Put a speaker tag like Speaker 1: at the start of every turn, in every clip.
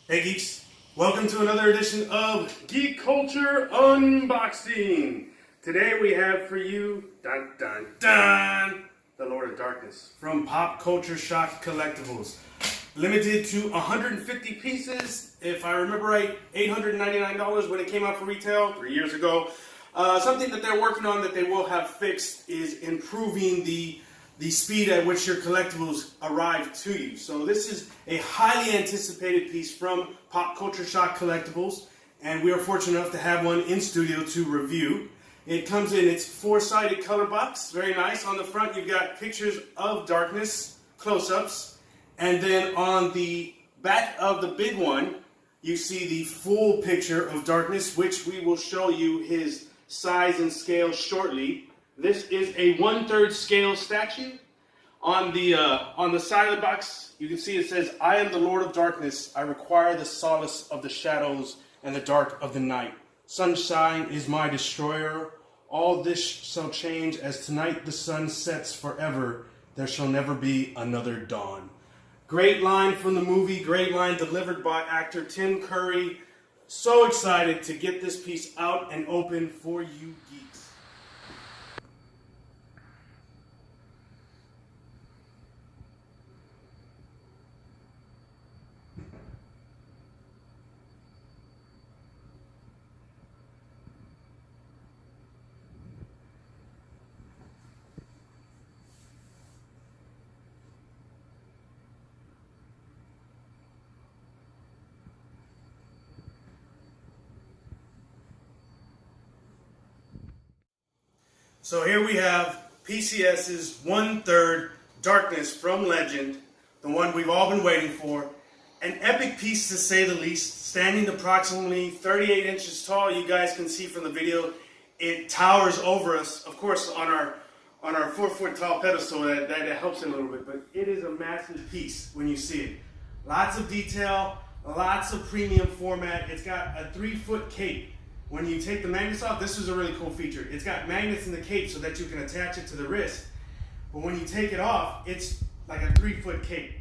Speaker 1: Hey geeks, welcome to another edition of Geek Culture Unboxing. Today we have for you, dun dun dun, the Lord of Darkness from Pop Culture Shock Collectibles. Limited to 150 pieces, if I remember right, $899 when it came out for retail 3 years ago. Something that they're working on that they will have fixed is improving the speed at which your collectibles arrive to you. So this is a highly anticipated piece from Pop Culture Shock Collectibles, and we are fortunate enough to have one in studio to review. It comes in its four-sided color box, very nice. On the front you've got pictures of Darkness, close-ups, and then on the back of the big one you see the full picture of Darkness, which we will show you his size and scale shortly. This is a 1/3 scale statue. On the side of the box, you can see it says, "I am the Lord of Darkness. I require the solace of the shadows and the dark of the night. Sunshine is my destroyer. All this shall change as tonight the sun sets forever. There shall never be another dawn." Great line from the movie. Great line delivered by actor Tim Curry. So excited to get this piece out and open for you geeks. So here we have PCS's 1/3 Darkness from Legend, the one we've all been waiting for. An epic piece to say the least, standing approximately 38 inches tall. You guys can see from the video, it towers over us. Of course, on our 4-foot tall pedestal, that helps it a little bit, but it is a massive piece when you see it. Lots of detail, lots of premium format. It's got a 3-foot cape. When you take the magnets off, this is a really cool feature. It's got magnets in the cape so that you can attach it to the wrist. But when you take it off, it's like a 3-foot cape.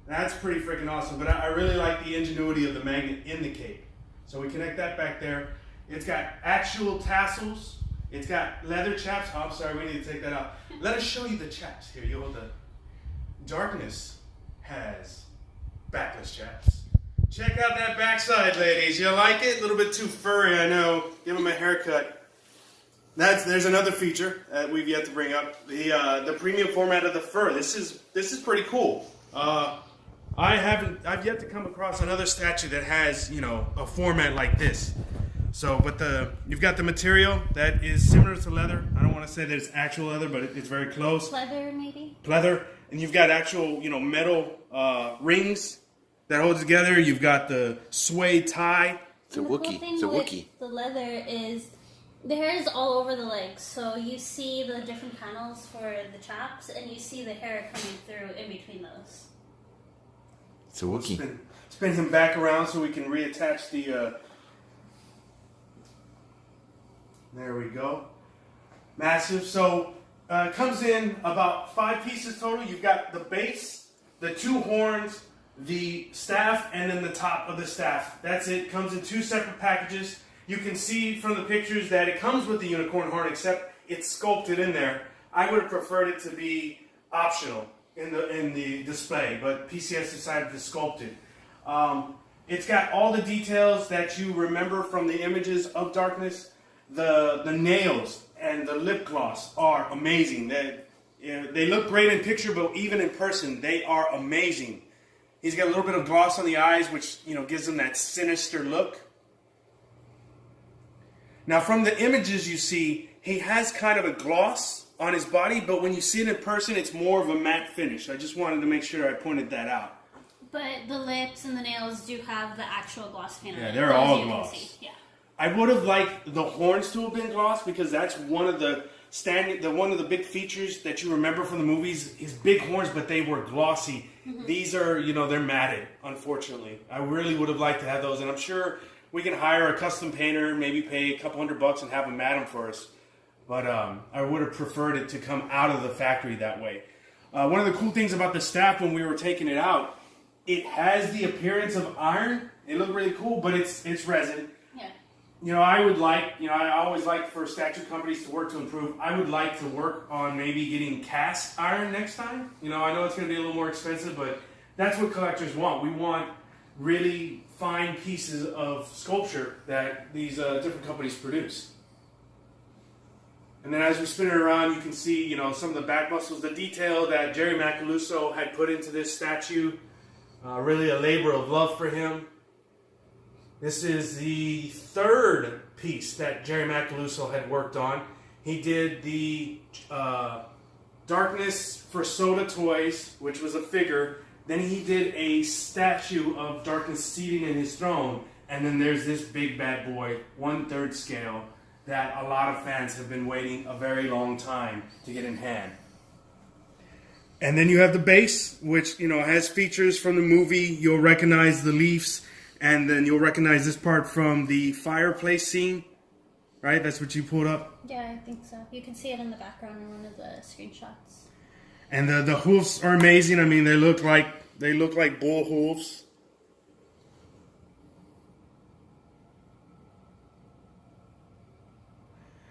Speaker 1: That's pretty freaking awesome. But I really like the ingenuity of the magnet in the cape. So we connect that back there. It's got actual tassels. It's got leather chaps. Oh, I'm sorry, we need to take that out. Let us show you the chaps. Here, you hold the Darkness has backless chaps. Check out that backside, ladies. You like it? A little bit too furry, I know. Give him a haircut. There's another feature that we've yet to bring up. The premium format of the fur. This is pretty cool. I've yet to come across another statue that has, a format like this. So, but you've got the material that is similar to leather. I don't want to say that it's actual leather, but it's very close.
Speaker 2: Leather, maybe?
Speaker 1: Leather. And you've got actual, metal rings that hold together. You've got the suede tie.
Speaker 3: It's a Wookiee. It's a Wookiee.
Speaker 2: The leather is, the hair is all over the legs, so you see the different panels for the chaps, and you see the hair coming through in between those.
Speaker 3: It's a Wookiee.
Speaker 1: Spin him back around so we can reattach the. There we go. Massive. So comes in about 5 pieces total. You've got the base, the 2 horns, the staff, and then the top of the staff. That's it. Comes in 2 separate packages. You can see from the pictures that it comes with the unicorn horn, except it's sculpted in there. I would have preferred it to be optional in the display, but PCS decided to sculpt it. It's got all the details that you remember from the images of Darkness. The nails and the lip gloss are amazing. They look great in picture, but even in person, they are amazing. He's got a little bit of gloss on the eyes, which gives him that sinister look. Now, from the images you see, he has kind of a gloss on his body, but when you see it in person, it's more of a matte finish. I just wanted to make sure I pointed that out.
Speaker 2: But the lips and the nails do have the actual gloss paint on it.
Speaker 1: Yeah, they're all gloss.
Speaker 2: Yeah.
Speaker 1: I would have liked the horns to have been gloss because that's one of the big features that you remember from the movies is big horns, but they were glossy. Mm-hmm. These are, they're matted, unfortunately. I really would have liked to have those, and I'm sure we can hire a custom painter, maybe pay a couple $100 and have them mat them for us. But I would have preferred it to come out of the factory that way. One of the cool things about the staff when we were taking it out it has the appearance of iron. It looked really cool, but it's resin.
Speaker 2: Yeah.
Speaker 1: I always like for statue companies to work to improve. I would like to work on maybe getting cast iron next time. I know it's going to be a little more expensive, but that's what collectors want. We want really fine pieces of sculpture that these different companies produce. And then as we spin it around, you can see, some of the back muscles, the detail that Jerry Macaluso had put into this statue. Really a labor of love for him. This is the third piece that Jerry Macaluso had worked on. He did the Darkness for Soda Toys, which was a figure. Then he did a statue of Darkness seating in his throne. And then there's this big bad boy, 1/3 scale, that a lot of fans have been waiting a very long time to get in hand. And then you have the base, which, has features from the movie. You'll recognize the leaves. And then you'll recognize this part from the fireplace scene, right? That's what you pulled up?
Speaker 2: Yeah, I think so. You can see it in the background in one of the screenshots.
Speaker 1: And the hoofs are amazing. I mean, they look like bull hoofs.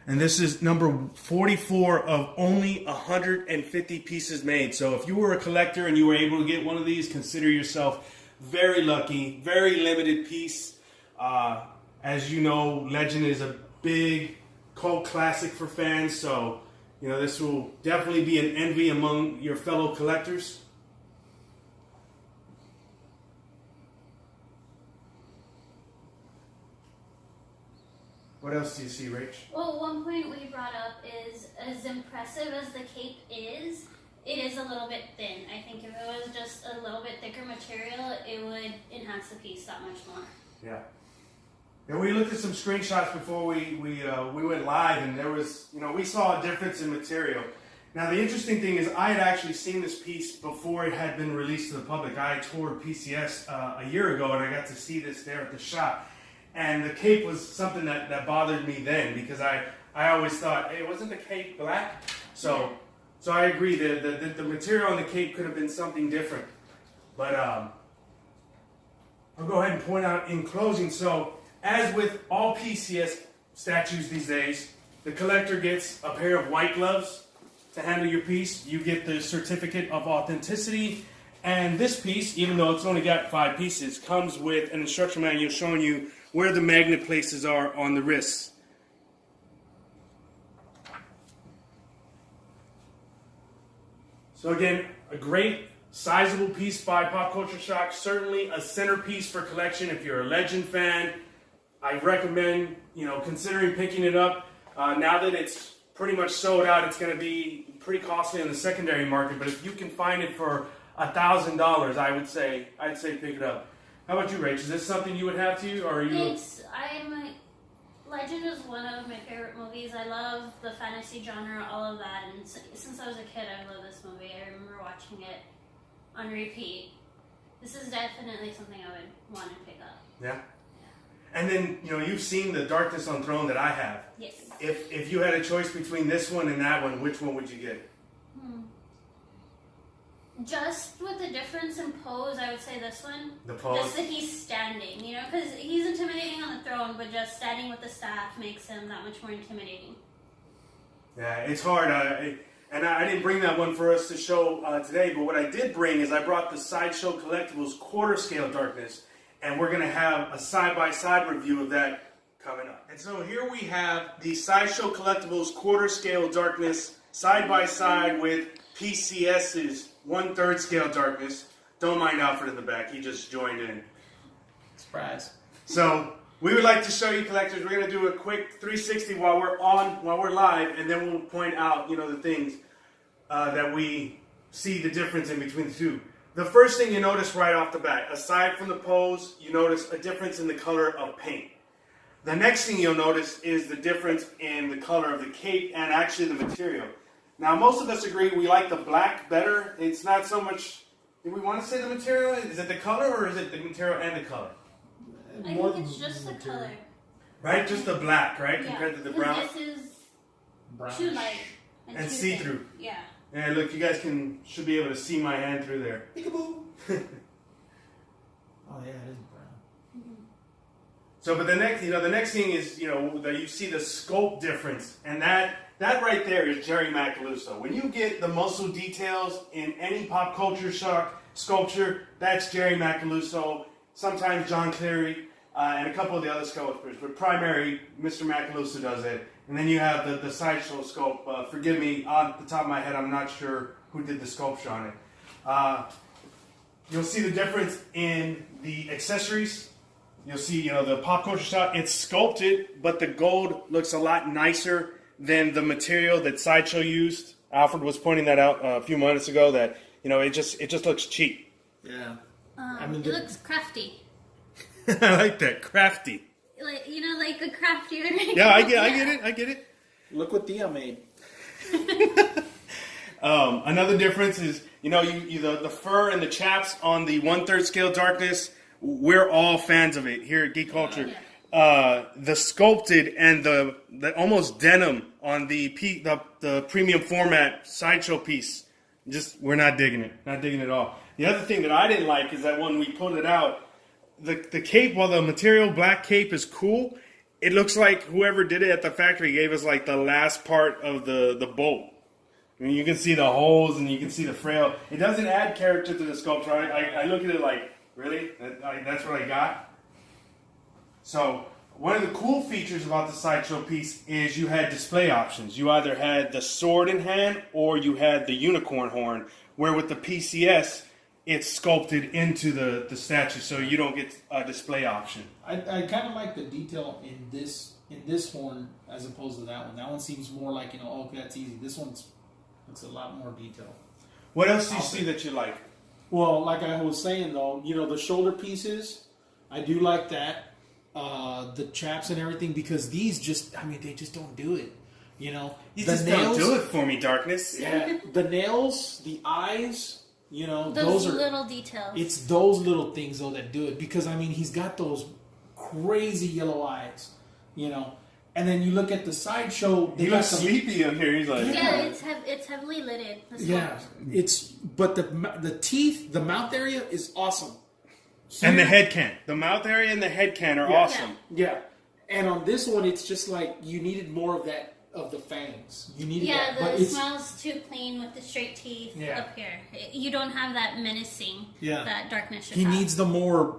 Speaker 1: And this is number 44 of only 150 pieces made. So if you were a collector and you were able to get one of these, consider yourself very lucky, very limited piece. As you know, Legend is a big cult classic for fans, so this will definitely be an envy among your fellow collectors. What else do you see, Rach?
Speaker 2: Well, one point we brought up is, as impressive as the cape is, it is a little bit thin. I think if it was just a little bit thicker material, it would enhance the piece that much more.
Speaker 1: Yeah. And we looked at some screenshots before we went live, and there was, we saw a difference in material. Now, the interesting thing is I had actually seen this piece before it had been released to the public. I toured PCS a year ago, and I got to see this there at the shop. And the cape was something that bothered me then, because I always thought, hey, wasn't the cape black? So I agree that the material on the cape could have been something different. But I'll go ahead and point out in closing. So as with all PCS statues these days, the collector gets a pair of white gloves to handle your piece. You get the certificate of authenticity. And this piece, even though it's only got 5 pieces, comes with an instruction manual showing you where the magnet places are on the wrists. So again, a great sizable piece by Pop Culture Shock. Certainly a centerpiece for collection if you're a Legend fan. I recommend, considering picking it up. Now that it's pretty much sold out, it's going to be pretty costly in the secondary market. But if you can find it for $1,000, I'd say pick it up. How about you, Rach? Is this something you would have to, or are you?
Speaker 2: Legend is one of my favorite movies. I love the fantasy genre, all of that, and since I was a kid, I love this movie. I remember watching it on repeat. This is definitely something I would want to pick up.
Speaker 1: Yeah. And then, you've seen the Darkness on Throne that I have.
Speaker 2: Yes.
Speaker 1: If you had a choice between this one and that one, which one would you get?
Speaker 2: Just with the difference in pose, I would say this one.
Speaker 1: The pose?
Speaker 2: Just that he's standing, because he's intimidating on the throne, but just standing with the staff makes him that much more intimidating.
Speaker 1: Yeah, it's hard. And I didn't bring that one for us to show today, but what I did bring is I brought the Sideshow Collectibles quarter scale Darkness, and we're going to have a side-by-side review of that coming up. And so here we have the Sideshow Collectibles quarter scale Darkness side-by-side with PCS's 1/3 scale Darkness. Don't mind Alfred in the back, he just joined in.
Speaker 3: Surprise.
Speaker 1: So we would like to show you, collectors. We're going to do a quick 360 while we're live, and then we'll point out, the things that we see the difference in between the two. The first thing you notice right off the bat, aside from the pose, you notice a difference in the color of paint. The next thing you'll notice is the difference in the color of the cape and actually the material. Now, most of us agree we like the black better. It's not so much, do we want to say the material? Is it the color, or is it the material and the color?
Speaker 2: I think it's just the color.
Speaker 1: Right? Just the black, right?
Speaker 2: Yeah,
Speaker 1: compared to the brown.
Speaker 2: This is too light.
Speaker 1: And
Speaker 2: too
Speaker 1: see-through.
Speaker 2: Thin. Yeah.
Speaker 1: Yeah, look, you guys should be able to see my hand through there.
Speaker 4: Oh yeah, it is brown.
Speaker 1: So, but the next thing is, that you see the sculpt difference, and that right there is Jerry Macaluso. When you get the muscle details in any pop culture sculpture, that's Jerry Macaluso. Sometimes John Cleary and a couple of the other sculptors, but primary Mr. Macaluso does it. And then you have the sideshow sculpt. Forgive me, on the top of my head, I'm not sure who did the sculpture on it. You'll see the difference in the accessories. You'll see, the pop culture shop, it's sculpted, but the gold looks a lot nicer than the material that Sideshow used. Alfred was pointing that out a few minutes ago, that, it just looks cheap.
Speaker 4: Yeah.
Speaker 2: It looks crafty.
Speaker 1: I like that, crafty.
Speaker 2: Like the crafty would make.
Speaker 1: Yeah, I get it.
Speaker 4: Look what Thea made.
Speaker 1: Another difference is, the fur and the chaps on the 1/3 scale darkness. We're all fans of it here at Geek Culture.
Speaker 2: Yeah.
Speaker 1: The sculpted and the almost denim on the premium format sideshow piece, we're not digging it. Not digging it at all. The other thing that I didn't like is that when we pulled it out, the cape, while the material black cape is cool, it looks like whoever did it at the factory gave us like the last part of the bolt. I mean, you can see the holes and you can see the frail. It doesn't add character to the sculpture. I look at it like, really? That's what I got? So, one of the cool features about the sideshow piece is you had display options. You either had the sword in hand or you had the unicorn horn, where with the PCS, it's sculpted into the statue, so you don't get a display option.
Speaker 4: I kind of like the detail in this horn as opposed to that one. That one seems more like, okay, that's easy. This one looks a lot more detailed.
Speaker 1: What else do you see that you like?
Speaker 4: Well, like I was saying, though, the shoulder pieces, I do like that. The chaps and everything, because these they just don't do it. You
Speaker 1: just don't do it for me, Darkness.
Speaker 4: Yeah, the nails, the eyes,
Speaker 2: those are little details.
Speaker 4: It's those little things, though, that do it. Because, he's got those crazy yellow eyes, And then you look at the sideshow.
Speaker 1: He looks sleepy up here. He's like,
Speaker 2: it's heavily lidded.
Speaker 4: Yeah, but the teeth, the mouth area is awesome.
Speaker 1: Here, and the head can. The mouth area and the head can are awesome.
Speaker 4: Yeah, and on this one, it's just like you needed more of that of the fangs. You needed that.
Speaker 2: Yeah, the smells too clean with the straight teeth up here. You don't have that menacing that darkness should have.
Speaker 4: He needs the more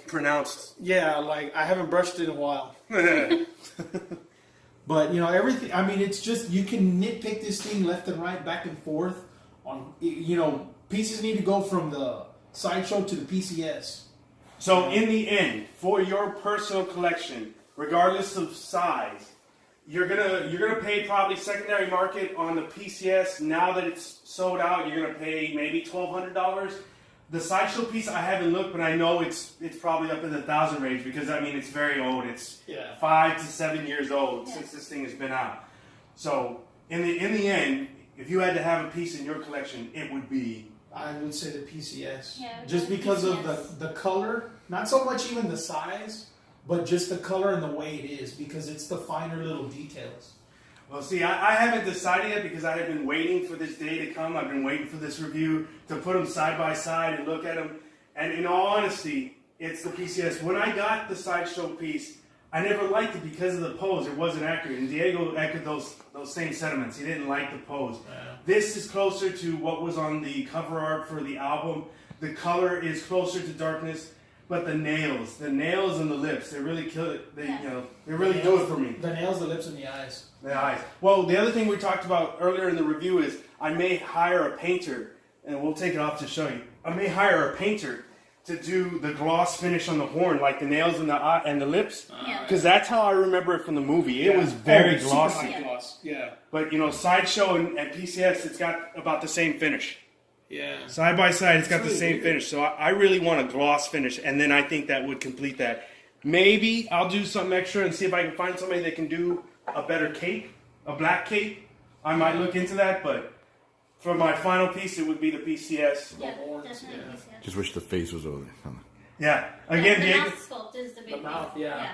Speaker 1: pronounced.
Speaker 4: Yeah, I haven't brushed it in a while. But everything. It's just you can nitpick this thing left and right, back and forth. On pieces need to go from the sideshow to the PCS.
Speaker 1: So in the end, for your personal collection, regardless of size, you're gonna pay probably secondary market on the PCS. Now that it's sold out, you're gonna pay maybe $1,200. The sideshow piece, I haven't looked, but I know it's probably up in the 1,000 range because it's very old. It's 5 to 7 years old since this thing has been out. So in the end, if you had to have a piece in your collection, it would be.
Speaker 4: I would say the PCS.
Speaker 2: Yeah,
Speaker 4: just because of the color, not so much even the size, but just the color and the way it is, because it's the finer little details.
Speaker 1: Well, see, I haven't decided yet because I have been waiting for this day to come. I've been waiting for this review to put them side by side and look at them. And in all honesty, it's the PCS. When I got the sideshow piece, I never liked it because of the pose. It wasn't accurate. And Diego echoed those same sentiments. He didn't like the pose. Yeah. This is closer to what was on the cover art for the album. The color is closer to Darkness. But the nails and the lips, they really kill it. They really do it for me.
Speaker 4: The nails, the lips, and the eyes.
Speaker 1: The eyes. Well, the other thing we talked about earlier in the review is I may hire a painter, and we'll take it off to show you. I may hire a painter to do the gloss finish on the horn, like the nails and the eye and the lips, because that's how I remember it from the movie. It was very glossy.
Speaker 4: Gloss. Yeah.
Speaker 1: But Sideshow and PCS, it's got about the same finish.
Speaker 4: Yeah.
Speaker 1: Side by side, it's got the same finish. So I really want a gloss finish, and then I think that would complete that. Maybe I'll do something extra and see if I can find somebody that can do a better cape, a black cape. I might look into that, but for my final piece, it would be the PCS.
Speaker 2: Yeah, definitely PCS.
Speaker 3: Just wish the face was over there.
Speaker 1: Yeah. Again,
Speaker 2: the
Speaker 1: Diego.
Speaker 2: mouth sculpt is the big thing.
Speaker 4: Mouth, yeah.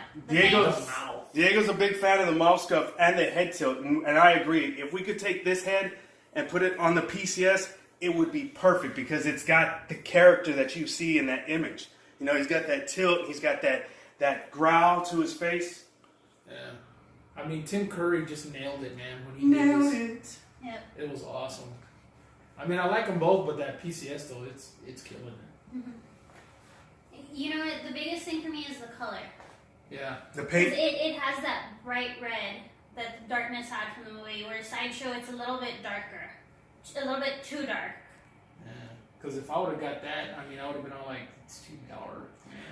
Speaker 1: Diego's a big fan of the mouth scuff and the head tilt, and I agree. If we could take this head and put it on the PCS, it would be perfect because it's got the character that you see in that image. You know, he's got that tilt. He's got that growl to his face.
Speaker 4: Yeah. I mean, Tim Curry just nailed it, man. When he did this.
Speaker 2: Yep.
Speaker 4: It was awesome. I mean, I like them both, but that PCS though, it's killing it.
Speaker 2: Mm-hmm. You know what? The biggest thing for me is the color.
Speaker 4: Yeah.
Speaker 1: The paint.
Speaker 2: It has that bright red that the Darkness had from the movie, where Sideshow it's a little bit darker, a little bit too dark.
Speaker 4: Yeah. Because if I would have got that, I mean, I would have been all like, it's too dark.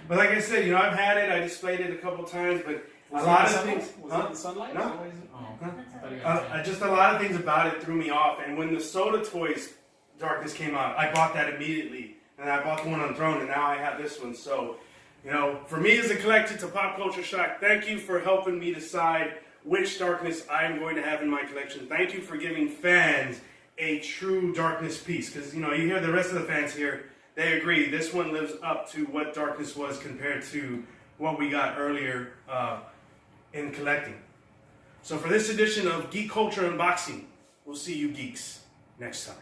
Speaker 1: But like I said, you know, I've had it. I displayed it a couple times, but
Speaker 4: Was
Speaker 1: a
Speaker 4: it
Speaker 1: lot
Speaker 4: the
Speaker 1: of
Speaker 4: sunlight?
Speaker 1: things.
Speaker 4: Was
Speaker 1: Huh?
Speaker 4: it the sunlight?
Speaker 1: No.
Speaker 4: Oh.
Speaker 1: Huh?
Speaker 2: That's
Speaker 1: Just a lot of things about it threw me off. And when the Soda Toys Darkness came out, I bought that immediately. And I bought the one on Throne, and now I have this one. So, you know, for me as a collector to Pop Culture Shock, thank you for helping me decide which Darkness I'm going to have in my collection. Thank you for giving fans a true Darkness piece. Because, you know, you hear the rest of the fans here, they agree. This one lives up to what Darkness was compared to what we got earlier in collecting. So for this edition of Geek Culture Unboxing, we'll see you geeks next time.